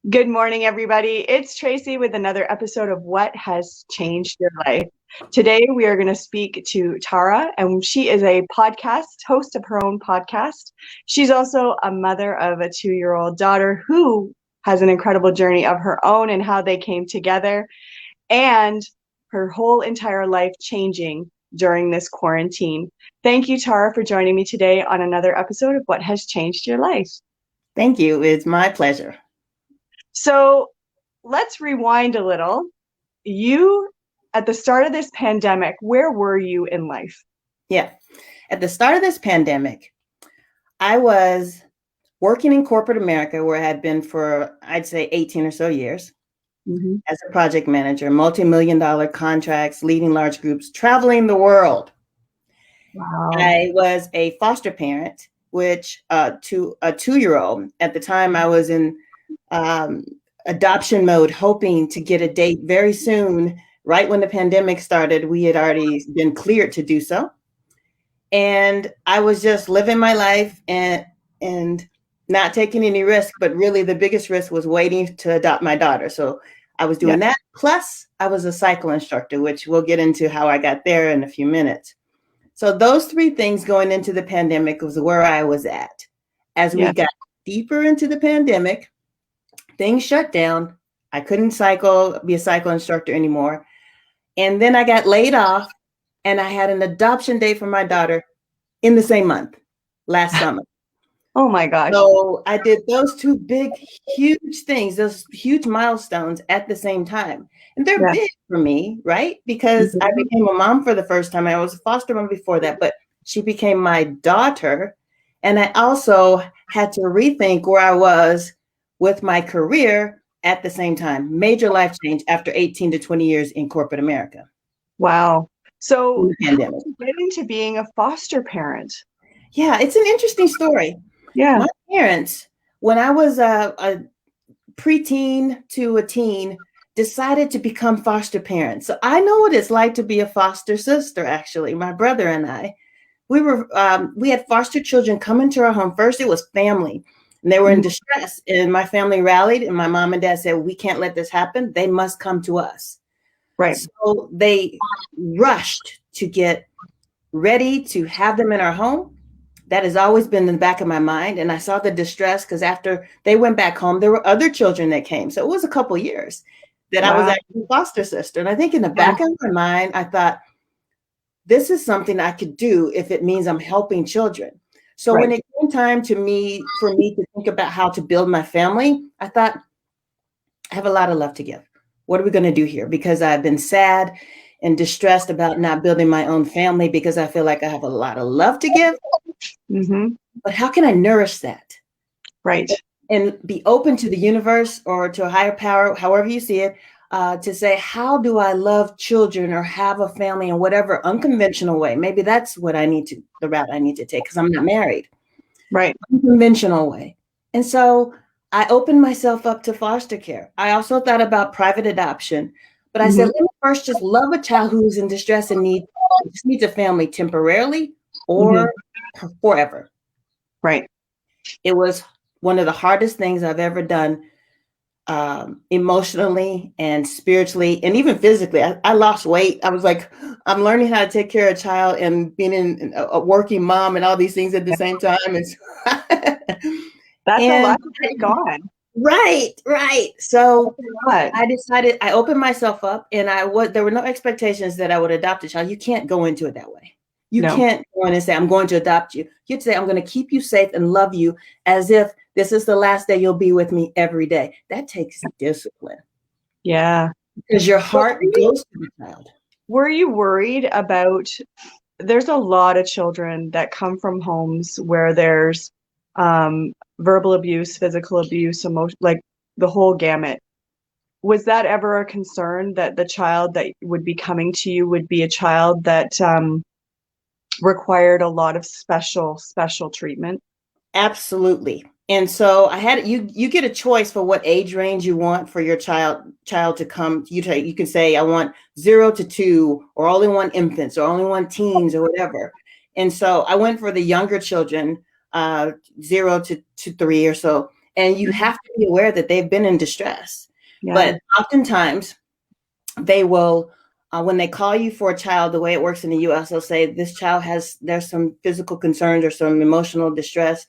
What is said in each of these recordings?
Good morning, everybody. It's Tracy with another episode of What Has Changed Your Life. Today, we are going to speak to Taura, and she is a podcast host of her own podcast. She's also a mother of a 2-year-old daughter who has an incredible journey of her own and how they came together, and her whole entire life changing during this quarantine. Thank you, Taura, for joining me today on another episode of What Has Changed Your Life. Thank you. It's my pleasure. So let's rewind a little. You, at the start of this pandemic, where were you in life? Yeah. At the start of this pandemic, I was working in corporate America where I had been for, I'd say, 18 or so years as a project manager, multi-million-dollar contracts, leading large groups, traveling the world. Wow. I was a foster parent, which to a 2-year-old. At the time, I was in adoption mode, hoping to get a date very soon. Right when the pandemic started, we had already been cleared to do so. And I was just living my life and not taking any risk, but really the biggest risk was waiting to adopt my daughter. So I was doing that. Plus, I was a cycle instructor, which we'll get into how I got there in a few minutes. So those three things going into the pandemic was where I was at. As we got deeper into the pandemic, things shut down. I couldn't be a cycle instructor anymore. And then I got laid off and I had an adoption date for my daughter in the same month, last summer. Oh my gosh. So I did those two big, huge things, those huge milestones at the same time. And they're big for me, right? Because I became a mom for the first time. I was a foster mom before that, but she became my daughter. And I also had to rethink where I was with my career at the same time. Major life change after 18 to 20 years in corporate America. Wow. So how did you get into being a foster parent? Yeah, it's an interesting story. Yeah. My parents, when I was a preteen to a teen, decided to become foster parents. So I know what it's like to be a foster sister, actually. My brother and I, we had foster children come into our home. First, it was family. And they were in distress, and my family rallied, and my mom and dad said, we can't let this happen. They must come to us. Right. So they rushed to get ready to have them in our home. That has always been in the back of my mind. And I saw the distress because after they went back home, there were other children that came. So it was a couple of years that I was actually a foster sister. And I think in the back of my mind, I thought, this is something I could do if it means I'm helping children. So when it came time for me to think about how to build my family, I thought, I have a lot of love to give. What are we going to do here? Because I've been sad and distressed about not building my own family because I feel like I have a lot of love to give. But how can I nourish that? Right. And be open to the universe or to a higher power, however you see it, to say, how do I love children or have a family in whatever unconventional way? Maybe that's what the route I need to take because I'm not married. Right. Unconventional way. And so I opened myself up to foster care. I also thought about private adoption, but I said, let me first just love a child who's in distress and just needs a family temporarily or forever. Right. It was one of the hardest things I've ever done, emotionally and spiritually and even physically. I lost weight. I was like, I'm learning how to take care of a child and being a working mom and all these things at the same time. That's a lot to take on. Right. So I decided, I opened myself up and there were no expectations that I would adopt a child. You can't go into it that way. You can't go in and say, I'm going to adopt you. You'd say, I'm going to keep you safe and love you as if this is the last day you'll be with me every day. That takes discipline. Yeah. Because your heart goes to the child. Were you worried about, there's a lot of children that come from homes where there's verbal abuse, physical abuse, emotion, like the whole gamut. Was that ever a concern that the child that would be coming to you would be a child that required a lot of special treatment? Absolutely. And so I had you get a choice for what age range you want for your child to come. You can say, I want 0 to 2 or only want infants or only want teens or whatever. And so I went for the younger children, 0 to 3 or so. And you have to be aware that they've been in distress. Yeah. But oftentimes they will, when they call you for a child, the way it works in the US, they'll say this child there's some physical concerns or some emotional distress.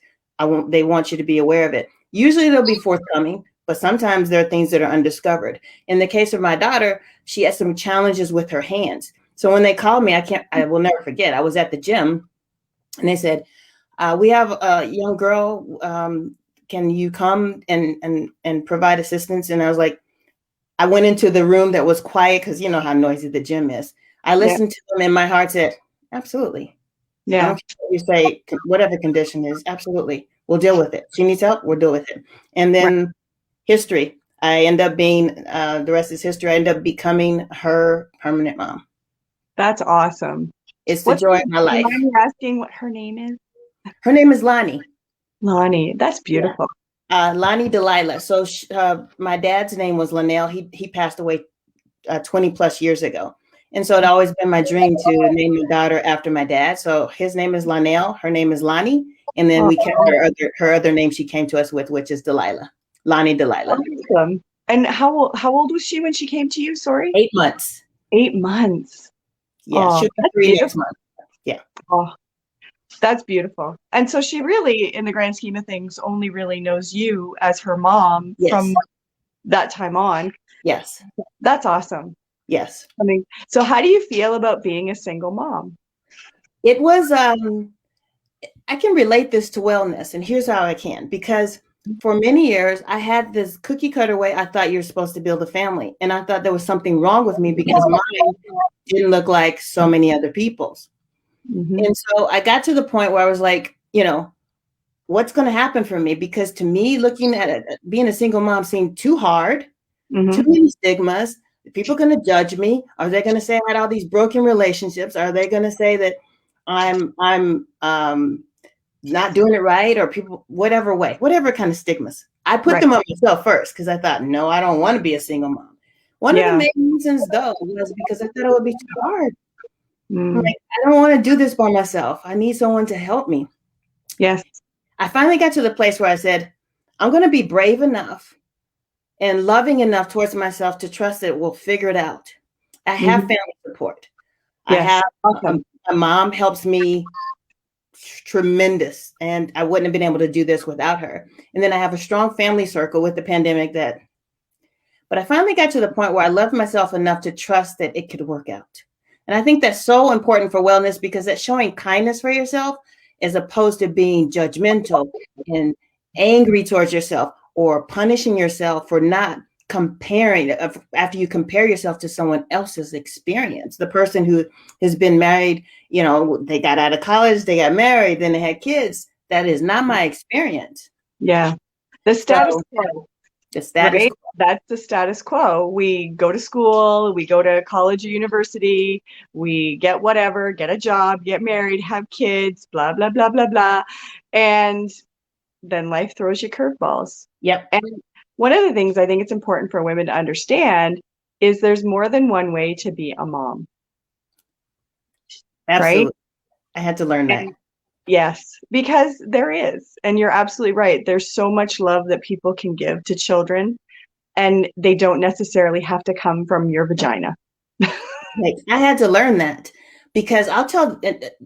They want you to be aware of it. Usually they'll be forthcoming, but sometimes there are things that are undiscovered. In the case of my daughter, she has some challenges with her hands. So when they called me, I will never forget. I was at the gym and they said, we have a young girl. Can you come and provide assistance? And I was like, I went into the room that was quiet because you know how noisy the gym is. I listened to them and my heart said, absolutely. Yeah. I don't care what you say, whatever condition is, absolutely. We'll deal with it. She needs help, we'll deal with it. And then history. I end up being, the rest is history. I end up becoming her permanent mom. That's awesome. It's the joy of my life. Am you asking what her name is? Her name is Lonnie. Lonnie. That's beautiful. Yeah. Lonnie Delilah. So my dad's name was Linnell. He passed away 20 plus years ago. And so it always been my dream to name my daughter after my dad. So his name is Linnell. Her name is Lonnie. And then we kept her other name she came to us with, which is Delilah. Lonnie Delilah. Awesome. And how old was she when she came to you? Sorry? 8 months. 8 months. Yeah, she'll be 3 next month. Yeah. Oh, that's beautiful. And so she really, in the grand scheme of things, only really knows you as her mom from that time on. Yes. That's awesome. Yes. I mean, so how do you feel about being a single mom? It was, I can relate this to wellness, and here's how I can, because for many years, I had this cookie cutter way I thought you were supposed to build a family. And I thought there was something wrong with me because mine didn't look like so many other people's. Mm-hmm. And so I got to the point where I was like, you know, what's going to happen for me? Because to me, looking at it, being a single mom seemed too hard, too many stigmas. Are people going to judge me? Are they going to say I had all these broken relationships? Are they going to say that I'm not doing it right, or people, whatever kind of stigmas. I put them on myself first because I thought, no, I don't want to be a single mom. One of the main reasons, though, was because I thought it would be too hard. I'm like, I don't want to do this by myself. I need someone to help me. Yes. I finally got to the place where I said, I'm going to be brave enough and loving enough towards myself to trust that we'll figure it out. I have family support. Yes. I have my mom helps me tremendous, and I wouldn't have been able to do this without her. And then I have a strong family circle with the pandemic but I finally got to the point where I loved myself enough to trust that it could work out. And I think that's so important for wellness, because that's showing kindness for yourself as opposed to being judgmental and angry towards yourself or punishing yourself for not comparing after you compare yourself to someone else's experience. The person who has been married, you know, they got out of college, they got married, then they had kids. That is not my experience. Yeah. The status quo. The status quo. That's the status quo. We go to school, we go to college or university, we get whatever, get a job, get married, have kids, blah, blah, blah, blah, blah. And then life throws you curveballs. Yep. And one of the things I think it's important for women to understand is there's more than one way to be a mom. Absolutely. Right? I had to learn that. Yes, because there is. And you're absolutely right. There's so much love that people can give to children, and they don't necessarily have to come from your vagina. I had to learn that, because I'll tell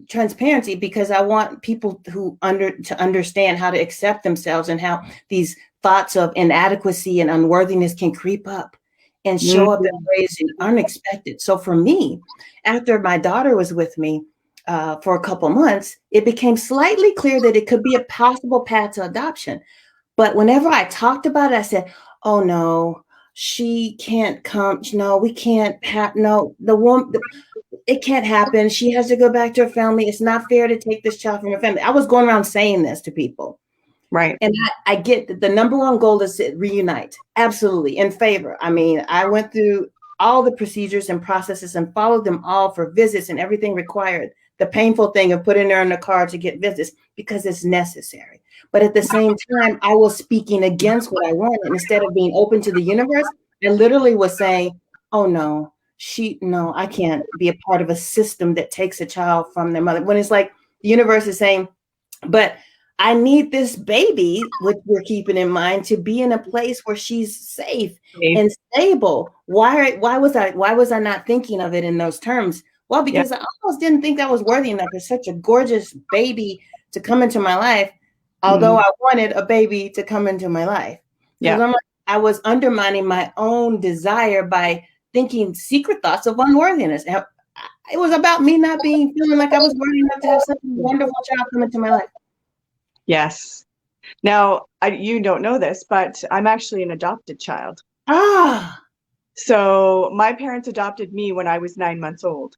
transparency, because I want people to understand how to accept themselves and how these thoughts of inadequacy and unworthiness can creep up and show up in ways unexpected. So for me, after my daughter was with me for a couple months, it became slightly clear that it could be a possible path to adoption. But whenever I talked about it, I said, oh no, she can't come. No, we can't have, no, it can't happen. She has to go back to her family. It's not fair to take this child from her family. I was going around saying this to people. Right. And I get that the number one goal is to reunite. Absolutely. In favor. I mean, I went through all the procedures and processes and followed them all for visits and everything required. The painful thing of putting her in the car to get visits, because it's necessary. But at the same time, I was speaking against what I wanted. And instead of being open to the universe, I literally was saying, oh no, I can't be a part of a system that takes a child from their mother. When it's like the universe is saying, but I need this baby, which we're keeping in mind, to be in a place where she's safe and stable. Why was I not thinking of it in those terms? Well, because I almost didn't think I was worthy enough for such a gorgeous baby to come into my life, although I wanted a baby to come into my life. Because I was undermining my own desire by thinking secret thoughts of unworthiness. It was about me not feeling like I was worthy enough to have such a wonderful child come into my life. Yes. Now, you don't know this, but I'm actually an adopted child. So my parents adopted me when I was 9 months old.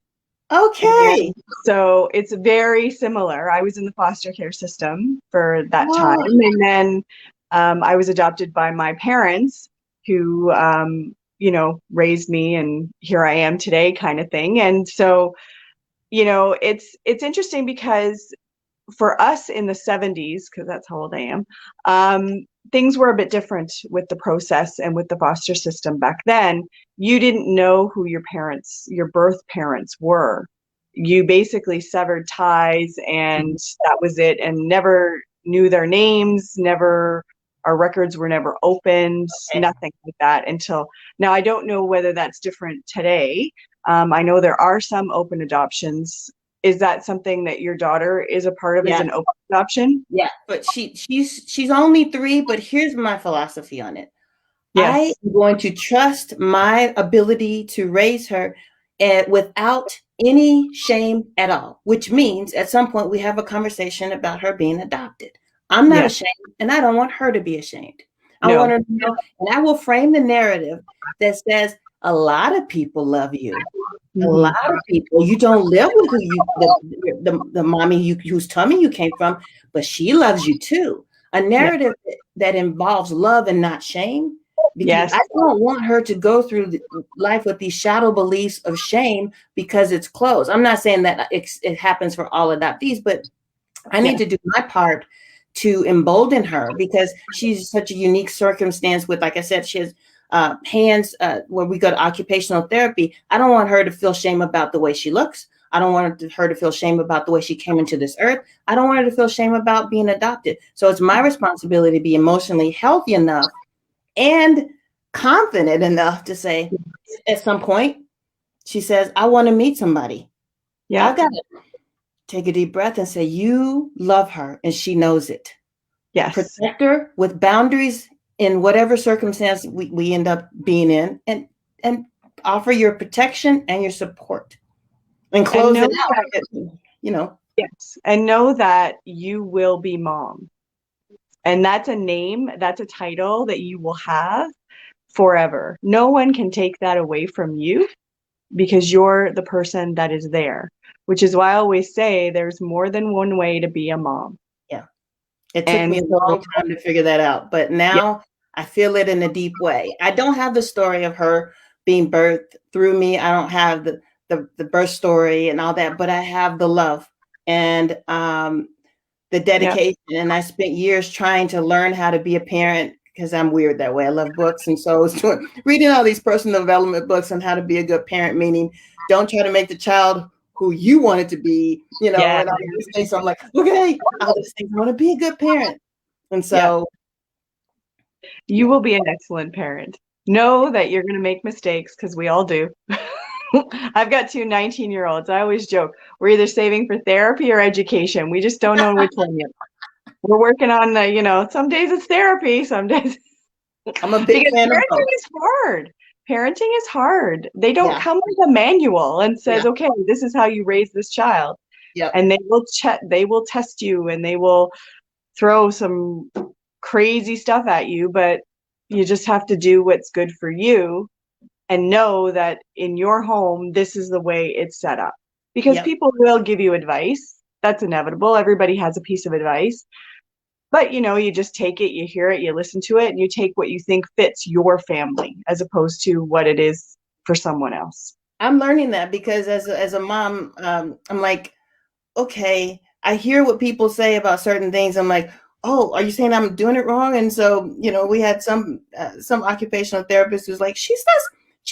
Okay. And so it's very similar. I was in the foster care system for that time. And then I was adopted by my parents who, raised me, and here I am today kind of thing. And so, it's interesting because for us in the 70s, because that's how old I am, things were a bit different with the process and with the foster system back then. You didn't know who your birth parents were. You basically severed ties, and that was it, and never knew their names, our records were never opened, nothing like that until now. I don't know whether that's different today. I know there are some open adoptions. Is that something that your daughter is a part of? Is an open adoption? Yeah, but she's only 3, but here's my philosophy on it. Yes. I am going to trust my ability to raise her without any shame at all, which means at some point we have a conversation about her being adopted. I'm not ashamed, and I don't want her to be ashamed. I want her to know, and I will frame the narrative that says a lot of people love you. A lot of people, you don't live with the mommy whose tummy you came from, but she loves you too. A narrative that involves love and not shame. Because I don't want her to go through life with these shadow beliefs of shame because it's closed. I'm not saying that it happens for all adoptees, but I need to do my part to embolden her because she's such a unique circumstance with, like I said, she has hands where we go to occupational therapy. I don't want her to feel shame about the way she looks. I don't want her to feel shame about the way she came into this earth. I don't want her to feel shame about being adopted. So it's my responsibility to be emotionally healthy enough and confident enough to say, at some point, she says, I want to meet somebody. Yeah. I got to take a deep breath and say, you love her and she knows it. Yes. Protect her with boundaries in whatever circumstance we end up being in, and offer your protection and your support and close it out, Yes. And know that you will be mom. And that's a name, that's a title that you will have forever. No one can take that away from you because you're the person that is there, which is why I always say there's more than one way to be a mom. Yeah. It took me a long time to figure that out, but now I feel it in a deep way. I don't have the story of her being birthed through me. I don't have the birth story and all that, but I have the love and the dedication. And I spent years trying to learn how to be a parent because I'm weird that way. I love books. And so I was reading all these personal development books on how to be a good parent, meaning don't try to make the child who you want it to be, and all these things. So I'm like, okay, all these things, I want to be a good parent. And so you will be an excellent parent. Know that you're going to make mistakes because we all do. I've got 2 19-year-olds. I always joke, we're either saving for therapy or education. We just don't know which one yet. We're working on some days it's therapy, some days. I'm a big fan of both. Parenting is hard. Parenting is hard. They don't come with a manual and says, okay, this is how you raise this child. Yeah. And they will test you and they will throw some crazy stuff at you, but you just have to do what's good for you and know that in your home, this is the way it's set up. Because people will give you advice. That's inevitable. Everybody has a piece of advice. But, you just take it, you hear it, you listen to it, and you take what you think fits your family as opposed to what it is for someone else. I'm learning that because as a mom, I'm like, okay, I hear what people say about certain things. I'm like, oh, are you saying I'm doing it wrong? And so, we had some occupational therapist who's like, she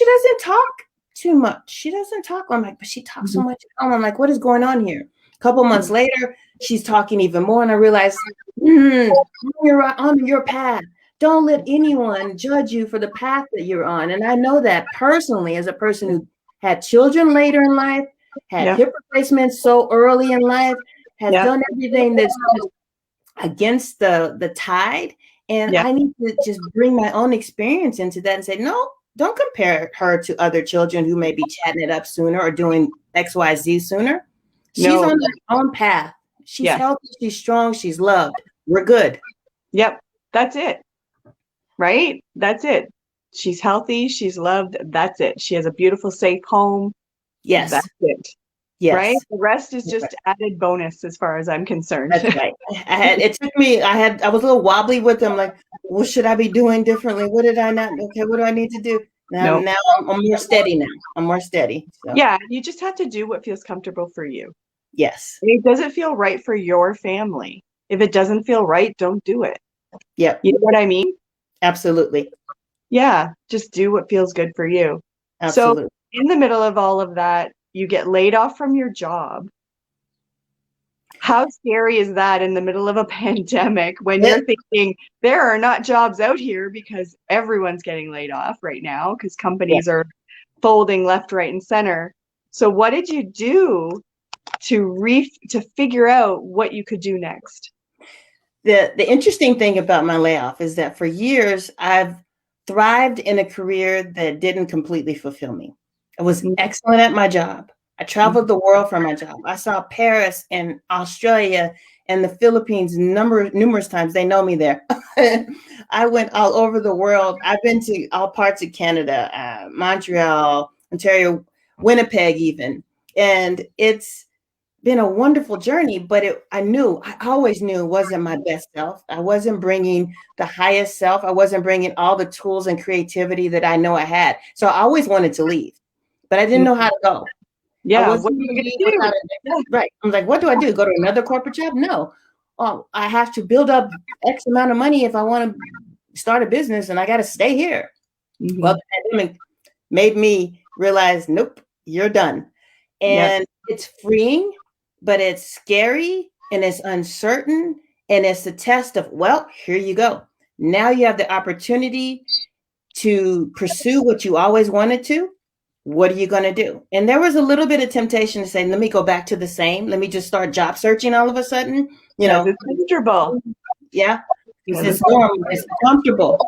doesn't talk too much. She doesn't talk. I'm like, but she talks so much at home. I'm like, what is going on here? A couple months later, she's talking even more. And I realized Mhm. You're on your path. Don't let anyone judge you for the path that you're on. And I know that personally, as a person who had children later in life, had Yeah. hip replacements so early in life, has Yeah. done everything that's just against the tide. And Yeah. I need to just bring my own experience into that and say, no, don't compare her to other children who may be chatting it up sooner or doing XYZ sooner. She's No. on her own path. She's Yeah. healthy, she's strong, she's loved. We're good. Yep. That's it. Right? That's it. She's healthy. She's loved. That's it. She has a beautiful, safe home. That's Yes. it. Right? Yes. The rest is That's right. just added bonus as far as I'm concerned. That's right. It took me, I was a little wobbly with them, like, what should I be doing differently? What did I not, okay, what do I need to do? No. Now I'm more steady now. I'm more steady. So Yeah. You just have to do what feels comfortable for you. yes. It doesn't feel right for your family. If it doesn't feel right, don't do it. Yep. You know what I mean? Absolutely. Yeah. Just do what feels good for you. So, Absolutely. in the middle of all of that, you get laid off from your job. How scary is that in the middle of a pandemic when Yeah. you're thinking there are not jobs out here because everyone's getting laid off right now because Yeah. companies are folding left, right, and center. So what did you do to figure out what you could do next? The interesting thing about my layoff is that for years I've thrived in a career that didn't completely fulfill me. I was Mm, excellent at my job. I mm, traveled the world for my job. I saw Paris and Australia and the Philippines numerous times. They know me there. I went all over the world. I've been to all parts of Canada, Montreal, Ontario, Winnipeg, even, and it's been a wonderful journey, but I always knew it wasn't my best self. I wasn't bringing the highest self. I wasn't bringing all the tools and creativity that I know I had. So I always wanted to leave, but I didn't mm. know how to go. I Yeah, what wasn't are you going to gonna leave do? without a Yeah. right. I'm like, what do I do? Go to another corporate job? No. Oh, I have to build up X amount of money if I want to start a business, and I got to stay here. Well, Hmm. the pandemic made me realize, nope, you're done. Yep. And it's freeing, but it's scary and it's uncertain. And it's the test of, well, here you go. Now you have the opportunity to pursue what you always wanted to. What are you going to do? And there was a little bit of temptation to say, let me go back to the same. Let me just start job searching all of a sudden. You Because know, it's comfortable. yeah, because Because it's it's normal, it's comfortable.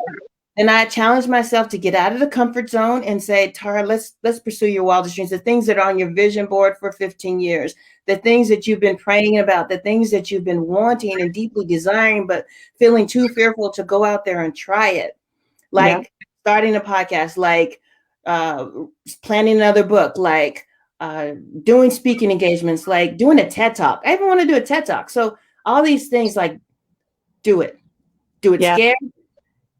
And I challenged myself to get out of the comfort zone and say, Tara, let's pursue your wildest dreams, the things that are on your vision board for 15 years, the things that you've been praying about, the things that you've been wanting and deeply desiring, but feeling too fearful to go out there and try it. yeah. Like starting a podcast, like uh, planning another book, like doing speaking engagements, like doing a TED Talk. I even want to do a TED Talk. So all these things, like do it Yeah. scared,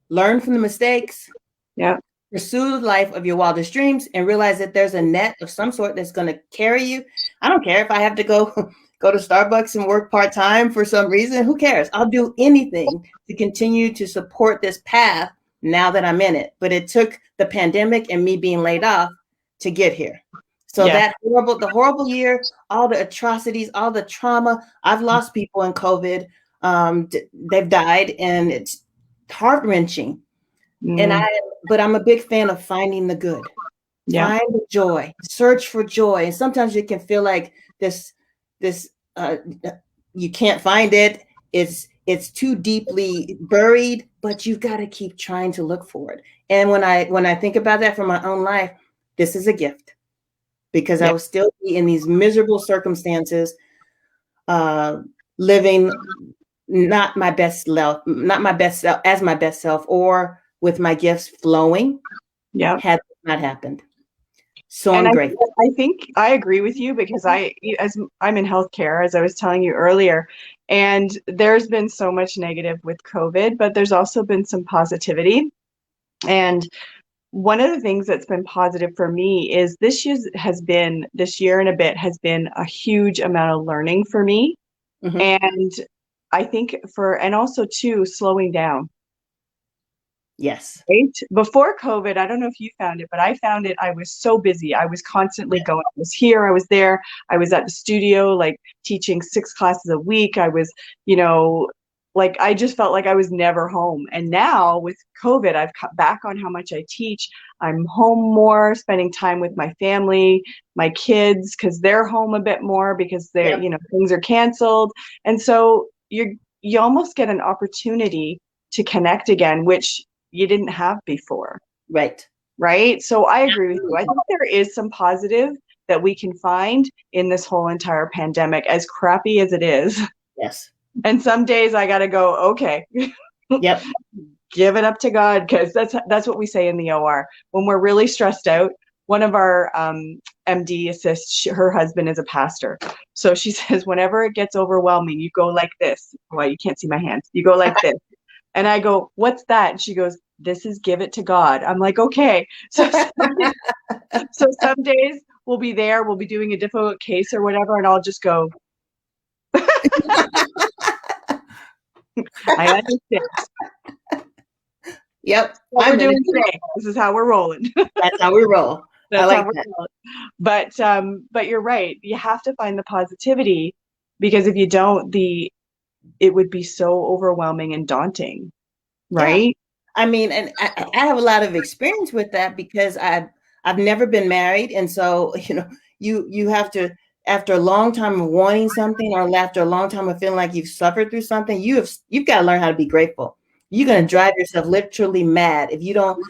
learn from the mistakes, Yeah. pursue the life of your wildest dreams, and realize that there's a net of some sort that's going to carry you. I don't care if I have to go go to Starbucks and work part-time for some reason. Who cares? I'll do anything to continue to support this path now that I'm in it. But it took the pandemic and me being laid off to get here. So Yeah. the horrible year, all the atrocities, all the trauma. I've lost people in COVID. They've died, and it's heart-wrenching. And Mm, but I'm a big fan of finding the good. yeah. Find the joy, search for joy. And sometimes it can feel like this you can't find it. It's too deeply buried, but you've got to keep trying to look for it. And when I think about that from my own life, this is a gift because I Yeah. was still in these miserable circumstances, uh, living not my best self as my best self, or with my gifts flowing, Yeah. had not happened. So And I'm I, grateful. I think I agree with you because as I'm in healthcare, as I was telling you earlier, and there's been so much negative with COVID, but there's also been some positivity. And one of the things that's been positive for me is this year and a bit has been a huge amount of learning for me. Mhm. And I think and also too, slowing down. Yes. Right? Before COVID, I don't know if you found it, but I found it. I was so busy. I was constantly Yeah. going. I was here, I was there. I was at the studio, like teaching 6 classes a week. I was, you know, like I just felt like I was never home. And now with COVID, I've cut back on how much I teach. I'm home more, spending time with my family, my kids, because they're home a bit more because they're, Yep. things are canceled. And so you almost get an opportunity to connect again, which you didn't have before. Right. Right. So I agree with you. I think there is some positive that we can find in this whole entire pandemic, as crappy as it is. Yes. And some days I got to go, okay, Yep. give it up to God, because that's what we say in the OR. When we're really stressed out, one of our MD assists, her husband is a pastor. So she says, whenever it gets overwhelming, you go like this. Well, you can't see my hands. You go like this. And I go, what's that? And she goes, this is give it to God. I'm like, okay. So some days we'll be there, we'll be doing a difficult case or whatever, and I'll just go, I understand. Yep. What we're doing today. This is how we're rolling. That's how we roll. That's I like how we're that. rolling. But you're right. You have to find the positivity, because if you don't, it would be so overwhelming and daunting. Right? Yeah. I mean, and I have a lot of experience with that because I've never been married, and so you have to, after a long time of wanting something, or after a long time of feeling like you've suffered through something, you've got to learn how to be grateful. You're going to drive yourself literally mad if you don't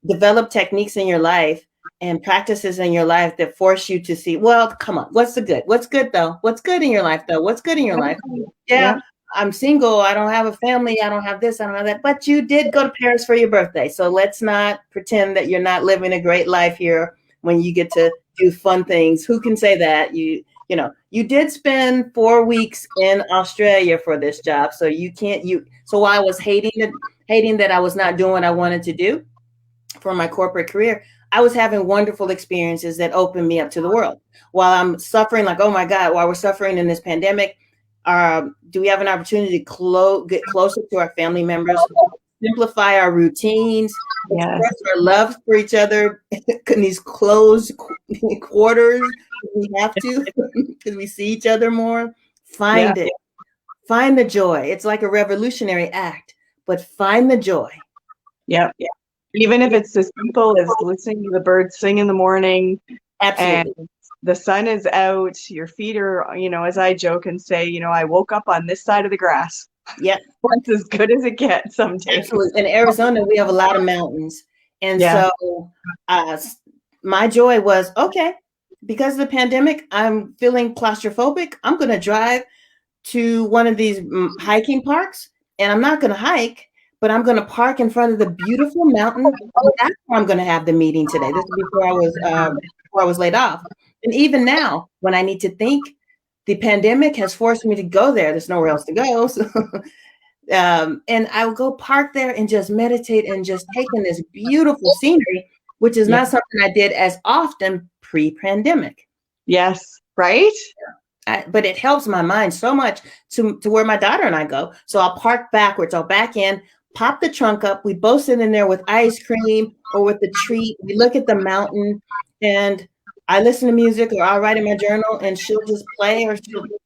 develop techniques in your life and practices in your life that force you to see, well, come on, what's the good? What's good though? What's good in your life though? What's good in your life? Yeah. I'm single. I don't have a family. I don't have this. I don't have that. But you did go to Paris for your birthday. So let's not pretend that you're not living a great life here when you get to do fun things. Who can say that? You did spend 4 weeks in Australia for this job. So so while I was hating that I was not doing what I wanted to do for my corporate career, I was having wonderful experiences that opened me up to the world. While I'm suffering, like, oh my God, while we're suffering in this pandemic, do we have an opportunity to get closer to our family members, simplify our routines, express our love for each other in these closed quarters? We have to, because we see each other more. Find it. Find the joy. It's like a revolutionary act, but find the joy. Yeah. Even if it's as simple as listening to the birds sing in the morning. Absolutely. And the sun is out, your feet are, as I joke and say, I woke up on this side of the grass. Yeah. That's as good as it gets some days. Absolutely. In Arizona, we have a lot of mountains. And so my joy was, okay, because of the pandemic, I'm feeling claustrophobic. I'm going to drive to one of these hiking parks, and I'm not going to hike, but I'm going to park in front of the beautiful mountain. That's where I'm going to have the meeting today. This is before I was laid off. And even now, when I need to think, the pandemic has forced me to go there. There's nowhere else to go. So, and I will go park there and just meditate and just take in this beautiful scenery, which is not something I did as often pre-pandemic. Yes. Right? But it helps my mind so much to where my daughter and I go. So I'll park backwards. I'll back in, pop the trunk up. We both sit in there with ice cream or with the treat. We look at the mountain, and I listen to music, or I'll write in my journal, and she'll just play, or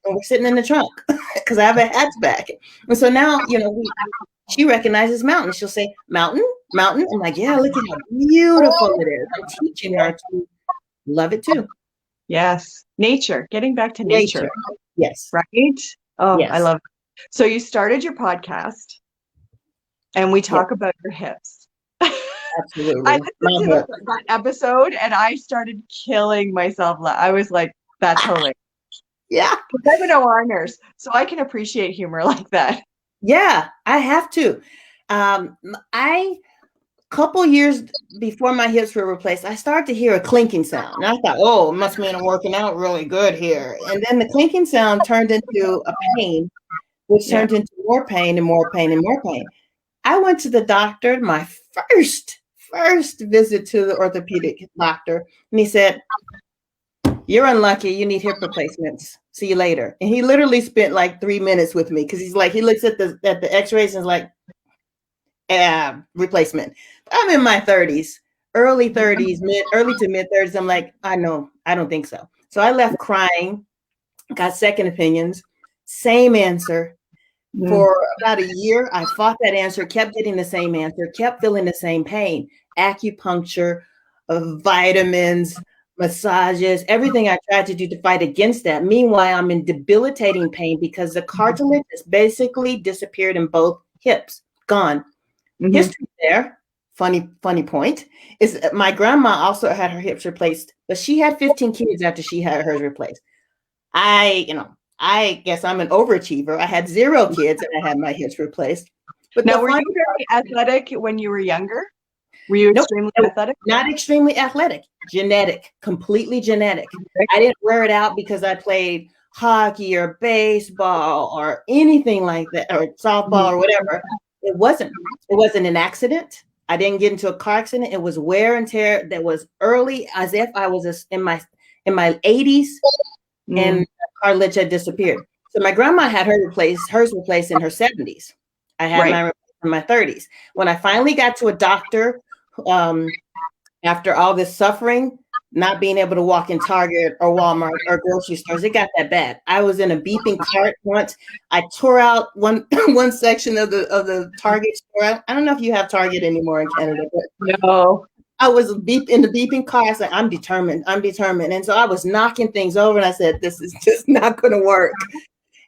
we're sitting in the trunk because I have a hatchback. And so now, she recognizes mountain. She'll say, mountain, mountain. I'm like, yeah, look at how beautiful it is. I'm teaching her to love it too. Yes. Nature, getting back to nature. Yes. Right? Oh, yes. I love it. So you started your podcast, and we talk about your hips. Absolutely. I listened to that episode, and I started killing myself. I was like, that's hilarious. Yeah. I'm an OR nurse, so I can appreciate humor like that. Yeah, I have to. Couple years before my hips were replaced, I started to hear a clinking sound. And I thought, oh, it must mean I'm working out really good here. And then the clinking sound turned into a pain, which turned into more pain and more pain and more pain. I went to the doctor, my first visit to the orthopedic doctor, and he said, you're unlucky. You need hip replacements. See you later. And he literally spent like 3 minutes with me, because he looks at the x-rays and is like, replacement. I'm in my 30s, early to mid 30s. I'm like, I know, I don't think so. So I left crying, got second opinions, same answer. For about a year, I fought that answer, kept getting the same answer, kept feeling the same pain. Acupuncture, vitamins, massages, everything I tried to do to fight against that. Meanwhile, I'm in debilitating pain because the cartilage has basically disappeared in both hips, gone. History there, funny point, is my grandma also had her hips replaced, but she had 15 kids after she had hers replaced. I guess I'm an overachiever. I had 0 kids and I had my hips replaced. But now, were you very athletic when you were younger? Were you extremely athletic? Not extremely athletic. Genetic, completely genetic. I didn't wear it out because I played hockey or baseball or anything like that, or softball or whatever. It wasn't an accident. I didn't get into a car accident. It was wear and tear that was early, as if I was in my 80s and cartilage had disappeared. So my grandma had hers replaced in her 70s. I had mine in my 30s. When I finally got to a doctor, after all this suffering, not being able to walk in Target or Walmart or grocery stores, it got that bad. I was in a beeping cart once. I tore out one section of the Target store. I don't know if you have Target anymore in Canada, but no. I was in the beeping car. I said, I'm determined. And so I was knocking things over and I said, this is just not going to work.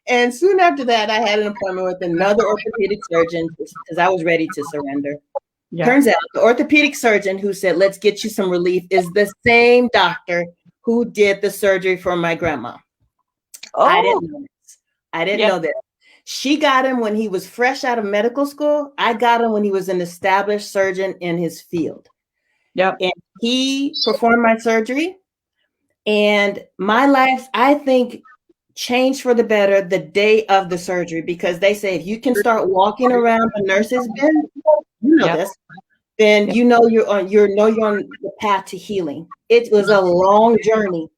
And soon after that, I had an appointment with another orthopedic surgeon because I was ready to surrender. Yeah. Turns out the orthopedic surgeon who said, let's get you some relief is the same doctor who did the surgery for my grandma. Oh. I didn't know this. She got him when he was fresh out of medical school. I got him when he was an established surgeon in his field. Yep. And he performed my surgery. And my life, I think, changed for the better the day of the surgery, because they say if you can start walking around the nurse's bin, you know this, then you know you're on the path to healing. It was a long journey,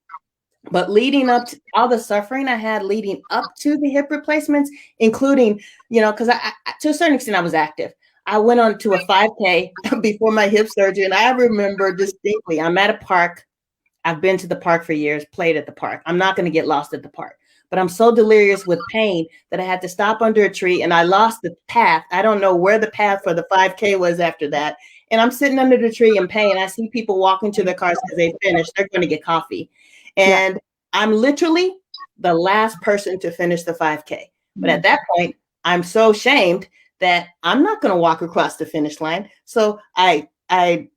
but leading up to all the suffering I had leading up to the hip replacements, including, because I to a certain extent I was active. I went on to a 5K before my hip surgery, and I remember distinctly, I'm at a park. I've been to the park for years, played at the park. I'm not going to get lost at the park. But I'm so delirious with pain that I had to stop under a tree and I lost the path. I don't know where the path for the 5K was after that. And I'm sitting under the tree in pain. I see people walking to their cars because they finished. They're going to get coffee. And I'm literally the last person to finish the 5K. But at that point, I'm so ashamed that I'm not going to walk across the finish line. So I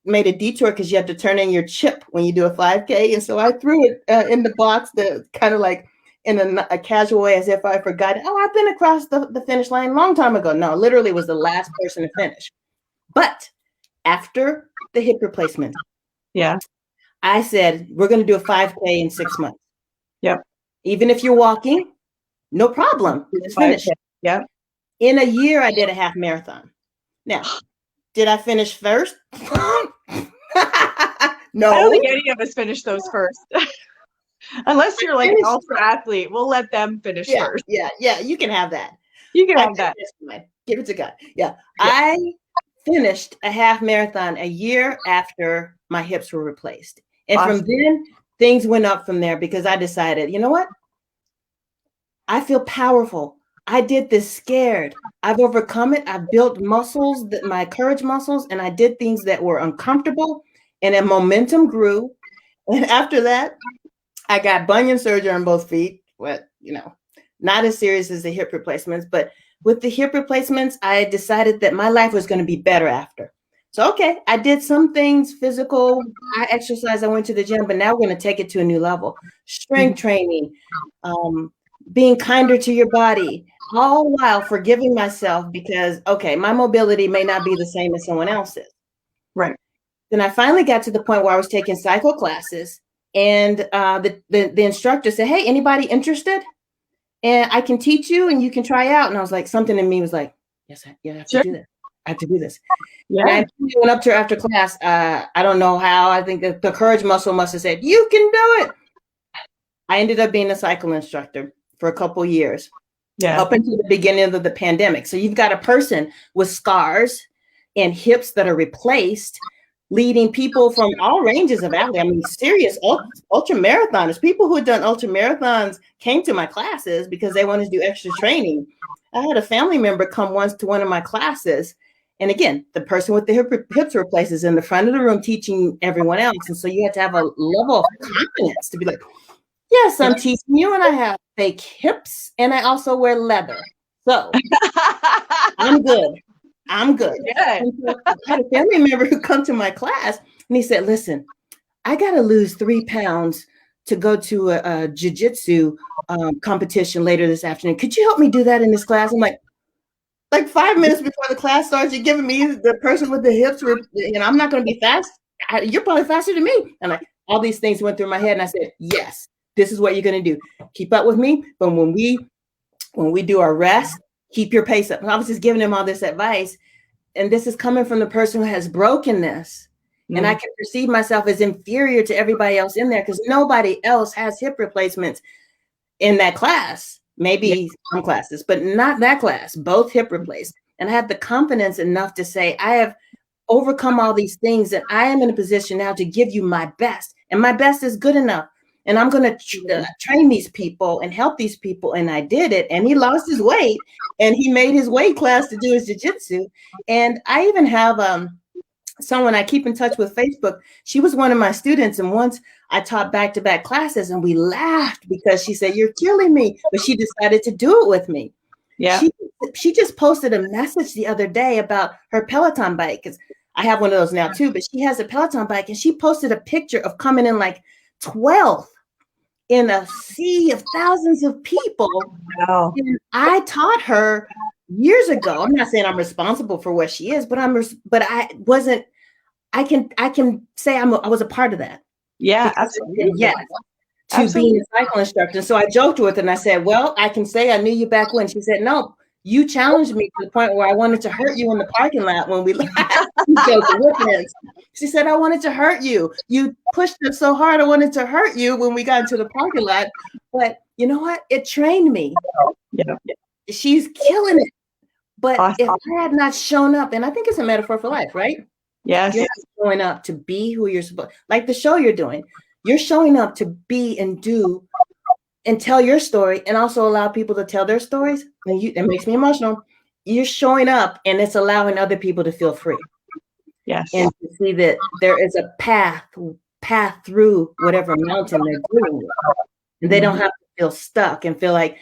made a detour because you have to turn in your chip when you do a 5K. And so I threw it in the box, the kind of like, in a casual way, as if I forgot. Oh, I've been across the finish line a long time ago. No, literally was the last person to finish. But after the hip replacement, I said, we're going to do a 5K in 6 months. Yep. Even if you're walking, no problem. Let's finish. Yep. In a year, I did a half marathon. Now, did I finish first? No. I don't think any of us finished those first. Unless you're like an ultra athlete, we'll let them finish first. Yeah, you can have that. You can have that. Give it to God. Yeah. I finished a half marathon a year after my hips were replaced. And from then, things went up from there because I decided, you know what? I feel powerful. I did this scared. I've overcome it. I've built muscles, my courage muscles, and I did things that were uncomfortable, and then momentum grew. And after that, I got bunion surgery on both feet. What, not as serious as the hip replacements, but with the hip replacements, I decided that my life was going to be better after. So, okay, I did some things physical. I exercised, I went to the gym, but now we're going to take it to a new level. Strength training, being kinder to your body, all while forgiving myself because, okay, my mobility may not be the same as someone else's. Right. Then I finally got to the point where I was taking cycle classes. And the instructor said, hey, anybody interested? And I can teach you and you can try out. And I was like, something in me was like, yes, I have to do this. I have to do this. Yeah. And I went up to her after class. I don't know how. I think that the courage muscle must have said, you can do it. I ended up being a cycle instructor for a couple years, up until the beginning of the pandemic. So you've got a person with scars and hips that are replaced leading people from all ranges of athletes. I mean, serious ultra marathoners, people who had done ultra marathons came to my classes because they wanted to do extra training. I had a family member come once to one of my classes. And again, the person with the hips replaced is in the front of the room teaching everyone else. And so you had to have a level of confidence to be like, yes, I'm teaching you, and I have fake hips, and I also wear leather. So I'm good. I'm good. So I had a family member who come to my class, and he said, listen, I got to lose 3 pounds to go to a jiu-jitsu competition later this afternoon. Could you help me do that in this class? I'm like 5 minutes before the class starts, you're giving me the person with the hips, I'm not going to be fast. You're probably faster than me. And all these things went through my head, and I said, yes, this is what you're going to do. Keep up with me. But when we do our rest, keep your pace up. And I was just giving him all this advice. And this is coming from the person who has brokenness. And I can perceive myself as inferior to everybody else in there because nobody else has hip replacements in that class. Maybe some classes, but not that class, both hip replaced. And I had the confidence enough to say, I have overcome all these things, and I am in a position now to give you my best. And my best is good enough. And I'm going to train these people and help these people. And I did it. And he lost his weight, and he made his weight class to do his jiu-jitsu. And I even have someone I keep in touch with Facebook. She was one of my students. And once I taught back-to-back classes, and we laughed because she said, you're killing me. But she decided to do it with me. Yeah. She just posted a message the other day about her Peloton bike. Because I have one of those now too, but she has a Peloton bike, and she posted a picture of coming in like 12th in a sea of thousands of people. Wow. And I taught her years ago. I'm not saying I'm responsible for where she is, but I wasn't. I can say I was a part of that. Yeah, absolutely. Yes, to being a cycle instructor. And so I joked with her and I said, well, I can say I knew you back when. She said, no, you challenged me to the point where I wanted to hurt you in the parking lot when we left. She said, I wanted to hurt you. You pushed it so hard. I wanted to hurt you when we got into the parking lot. But you know what? It trained me. Yeah. She's killing it. But if I had not shown up, and I think it's a metaphor for life, right? Yes. You're showing up to be who you're supposed, like the show you're doing. You're showing up to be and do and tell your story, and also allow people to tell their stories. And it makes me emotional. You're showing up, and it's allowing other people to feel free. Yes. And to see that there is a path through whatever mountain they're dealing with. And they don't have to feel stuck and feel like,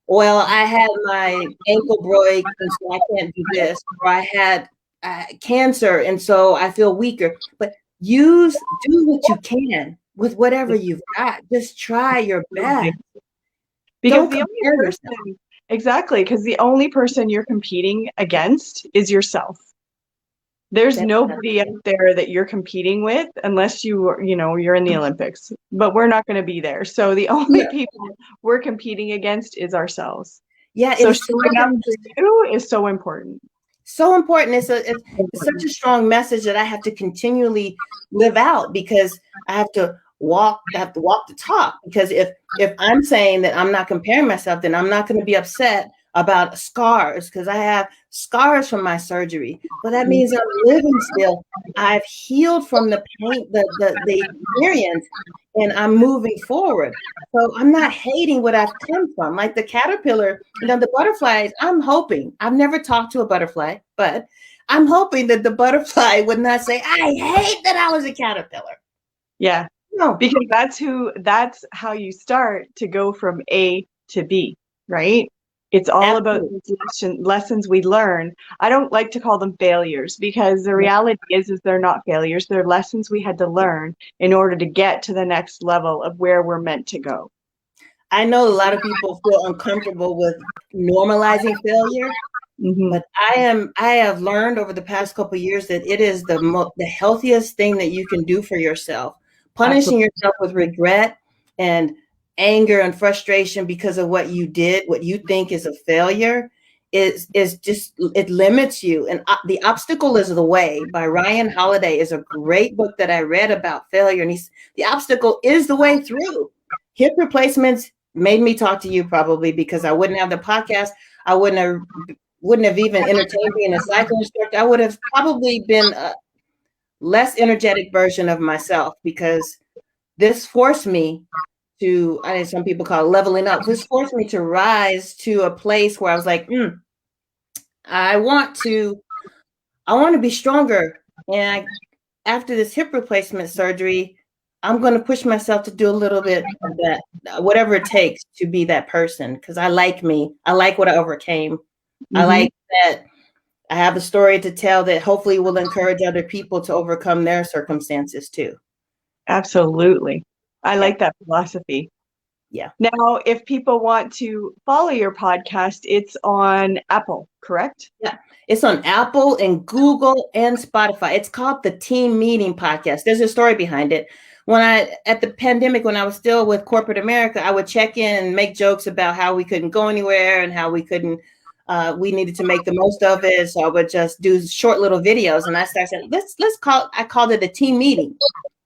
well, I had my ankle break, and so I can't do this. Or I had cancer, and so I feel weaker. But do what you can with whatever you've got. Just try your best. Because the only person, exactly, because the only person you're competing against is yourself. There's nobody out there that you're competing with unless you're in the Olympics, but we're not going to be there. So the only people we're competing against is ourselves. Yeah. So showing up to you is so important. So important. It's such a strong message that I have to continually live out, because I have to walk the talk. Because if I'm saying that I'm not comparing myself, then I'm not going to be upset about scars, because I have scars from my surgery. But that means I'm living still. I've healed from the pain, the experience, and I'm moving forward. So I'm not hating what I've come from. Like the caterpillar, the butterflies, I'm hoping, I've never talked to a butterfly, but I'm hoping that the butterfly would not say, I hate that I was a caterpillar. Yeah. No. Because that's how you start to go from A to B, right? It's all about lessons we learn. I don't like to call them failures, because the reality is they're not failures. They're lessons we had to learn in order to get to the next level of where we're meant to go. I know a lot of people feel uncomfortable with normalizing failure, but I have learned over the past couple of years that it is the healthiest thing that you can do for yourself. Punishing yourself with regret and anger and frustration because of what you did, what you think is a failure, is just, it limits you. And The Obstacle is the Way by Ryan Holiday is a great book that I read about failure. And the obstacle is the way through. Hip replacements made me talk to you, probably, because I wouldn't have the podcast. I wouldn't have even entertained being a cycle instructor. I would have probably been less energetic version of myself, because this forced me to, I know some people call it leveling up. This forced me to rise to a place where I was like, I want to be stronger. And after this hip replacement surgery, I'm going to push myself to do a little bit of that, whatever it takes to be that person. Because I like me. I like what I overcame. I like that I have a story to tell that hopefully will encourage other people to overcome their circumstances too. Absolutely. I like that philosophy. Yeah. Now, if people want to follow your podcast, it's on Apple, correct? Yeah. It's on Apple and Google and Spotify. It's called the Team Meeting Podcast. There's a story behind it. At the pandemic, when I was still with corporate America, I would check in and make jokes about how we couldn't go anywhere and how we couldn't, we needed to make the most of it. So I would just do short little videos. And I started saying, I called it a team meeting.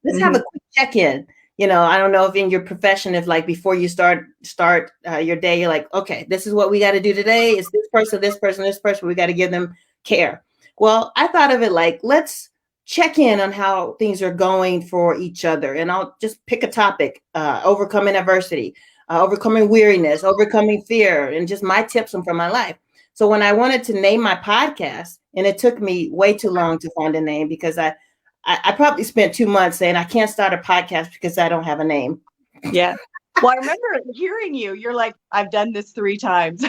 Let's have a quick check-in. You know, I don't know if in your profession, if like before you start your day, you're like, okay, this is what we got to do today. It's this person, this person, this person. We got to give them care. Well, I thought of it like, let's check in on how things are going for each other. And I'll just pick a topic, overcoming adversity, overcoming weariness, overcoming fear, and just my tips from my life. So when I wanted to name my podcast, and it took me way too long to find a name, because I probably spent 2 months saying I can't start a podcast because I don't have a name. Yeah. Well, I remember hearing you. You're like, I've done this 3 times.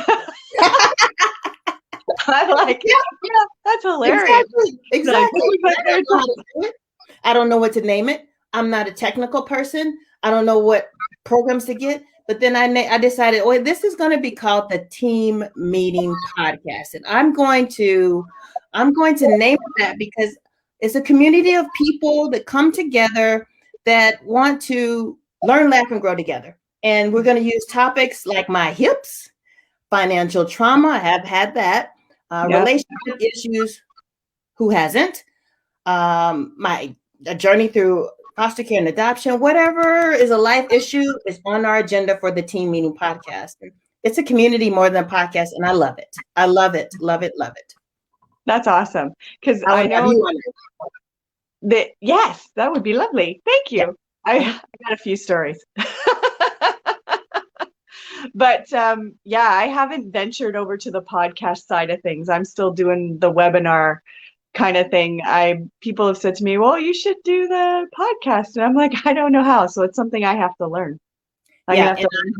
I'm like, yeah, that's hilarious. Exactly. I don't know what to name it. I'm not a technical person. I don't know what programs to get. But then I decided, oh, this is going to be called the Team Meeting Podcast, and I'm going to name it that because it's a community of people that come together that want to learn, laugh, and grow together. And we're going to use topics like my hips, financial trauma. I have had that. Relationship issues. Who hasn't? My journey through foster care and adoption. Whatever is a life issue is on our agenda for the Team Meeting Podcast. It's a community more than a podcast, and I love it. I love it. Love it. Love it. That's awesome. Because I know that, yes, that would be lovely. Thank you. Yeah. I got a few stories. But yeah, I haven't ventured over to the podcast side of things. I'm still doing the webinar kind of thing. People have said to me, well, you should do the podcast. And I'm like, I don't know how. So it's something I have to learn. I'm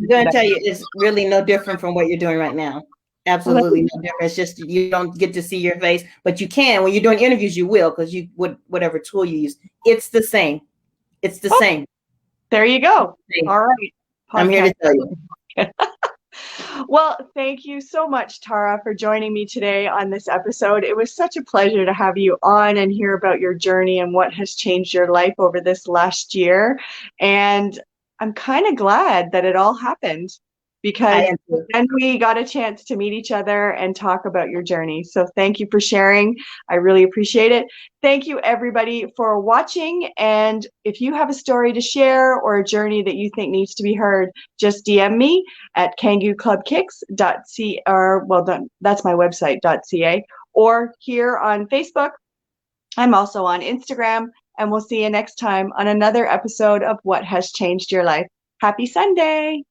going to tell you, it's really no different from what you're doing right now. Absolutely no different. It's just you don't get to see your face, but you can. When you're doing interviews, you will, because you would whatever tool you use. It's the same. It's the same. There you go. All right. Podcast. I'm here to tell you. Well, thank you so much, Taura, for joining me today on this episode. It was such a pleasure to have you on and hear about your journey and what has changed your life over this last year. And I'm kind of glad that it all happened, because then we got a chance to meet each other and talk about your journey. So thank you for sharing. I really appreciate it. Thank you, everybody, for watching. And if you have a story to share or a journey that you think needs to be heard, just DM me at kangooclubkicks.ca, or that's my website.ca, or here on Facebook. I'm also on Instagram, and we'll see you next time on another episode of What Has Changed Your Life. Happy Sunday.